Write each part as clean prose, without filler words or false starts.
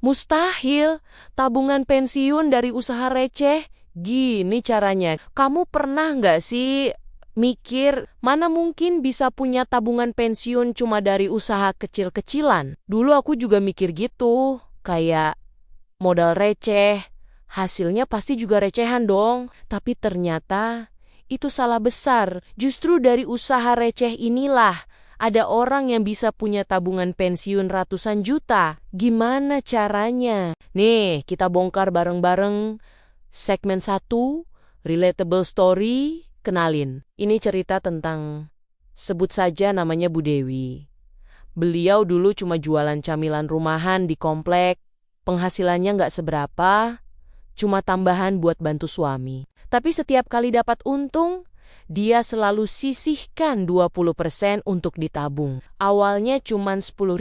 Mustahil. Tabungan pensiun dari usaha receh. Gini caranya. Kamu pernah nggak sih mikir mana mungkin bisa punya tabungan pensiun cuma dari usaha kecil-kecilan? Dulu aku juga mikir gitu. Kayak modal receh. Hasilnya pasti juga recehan dong. Tapi ternyata itu salah besar. Justru dari usaha receh inilah ada orang yang bisa punya tabungan pensiun ratusan juta. Gimana caranya? Nih, kita bongkar bareng-bareng. Segmen 1, Relatable Story, kenalin. Ini cerita tentang, sebut saja namanya Bu Dewi. Beliau dulu cuma jualan camilan rumahan di komplek. Penghasilannya nggak seberapa, cuma tambahan buat bantu suami. Tapi setiap kali dapat untung, dia selalu sisihkan 20% untuk ditabung. Awalnya cuma 10.000,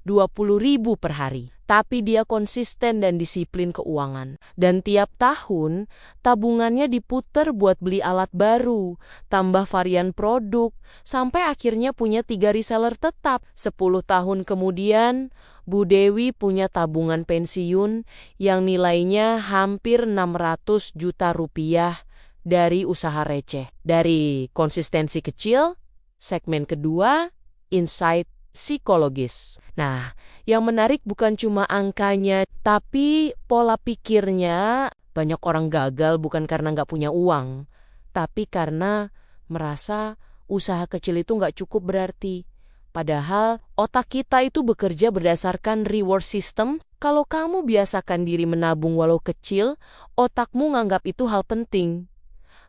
20.000 per hari. Tapi dia konsisten dan disiplin keuangan. Dan tiap tahun, tabungannya diputer buat beli alat baru, tambah varian produk, sampai akhirnya punya 3 reseller tetap. 10 tahun kemudian, Bu Dewi punya tabungan pensiun yang nilainya hampir 600 juta rupiah dari usaha receh. Dari konsistensi kecil, segmen kedua, insight psikologis. Nah, yang menarik bukan cuma angkanya, tapi pola pikirnya. Banyak orang gagal bukan karena nggak punya uang, tapi karena merasa usaha kecil itu nggak cukup berarti. Padahal otak kita itu bekerja berdasarkan reward system. Kalau kamu biasakan diri menabung walau kecil, otakmu nganggap itu hal penting.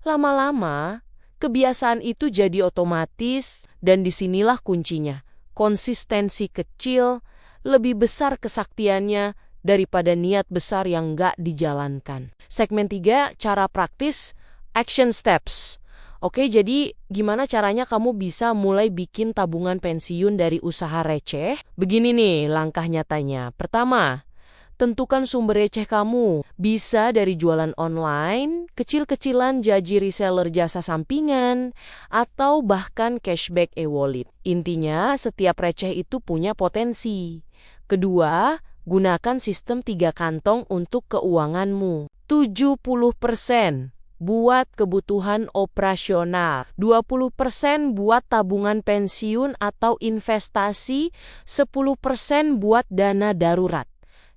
Lama-lama, kebiasaan itu jadi otomatis dan disinilah kuncinya. Konsistensi kecil lebih besar kesaktiannya daripada niat besar yang nggak dijalankan. Segmen 3, cara praktis, action steps. Oke, jadi gimana caranya kamu bisa mulai bikin tabungan pensiun dari usaha receh? Begini nih langkah nyatanya. Pertama, tentukan sumber receh kamu. Bisa dari jualan online, kecil-kecilan jaji reseller jasa sampingan, atau bahkan cashback e-wallet. Intinya, setiap receh itu punya potensi. Kedua, gunakan sistem 3 kantong untuk keuanganmu. 70% buat kebutuhan operasional, 20% buat tabungan pensiun atau investasi, 10% buat dana darurat.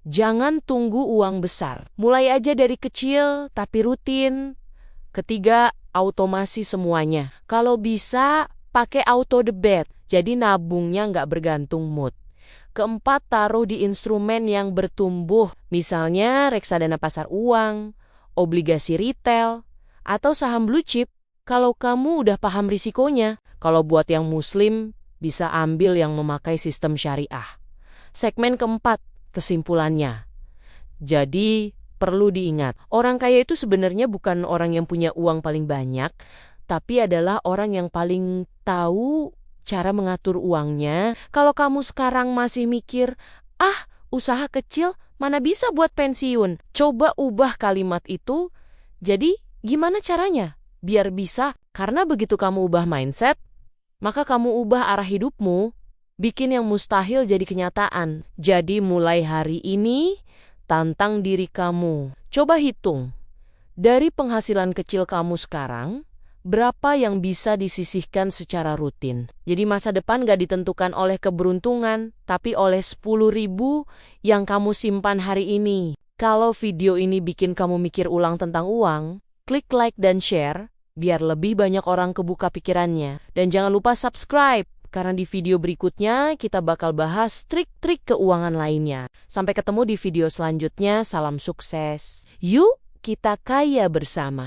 Jangan tunggu uang besar. Mulai aja dari kecil tapi rutin. Ketiga, automasi semuanya. Kalau bisa, pakai auto debit. Jadi nabungnya nggak bergantung mood. Keempat, taruh di instrumen yang bertumbuh. Misalnya reksadana pasar uang, obligasi retail, atau saham blue chip. Kalau kamu udah paham risikonya. Kalau buat yang muslim, bisa ambil yang memakai sistem syariah. Segmen keempat, kesimpulannya. Jadi, perlu diingat, orang kaya itu sebenarnya bukan orang yang punya uang paling banyak, tapi adalah orang yang paling tahu cara mengatur uangnya. Kalau kamu sekarang masih mikir, usaha kecil mana bisa buat pensiun? Coba ubah kalimat itu. Jadi, gimana caranya? Biar bisa, karena begitu kamu ubah mindset, maka kamu ubah arah hidupmu. Bikin yang mustahil jadi kenyataan. Jadi mulai hari ini, tantang diri kamu. Coba hitung. Dari penghasilan kecil kamu sekarang, berapa yang bisa disisihkan secara rutin? Jadi masa depan gak ditentukan oleh keberuntungan, tapi oleh 10.000 yang kamu simpan hari ini. Kalau video ini bikin kamu mikir ulang tentang uang, klik like dan share, biar lebih banyak orang kebuka pikirannya. Dan jangan lupa subscribe. Karena di video berikutnya kita bakal bahas trik-trik keuangan lainnya. Sampai ketemu di video selanjutnya, salam sukses. Yuk, kita kaya bersama.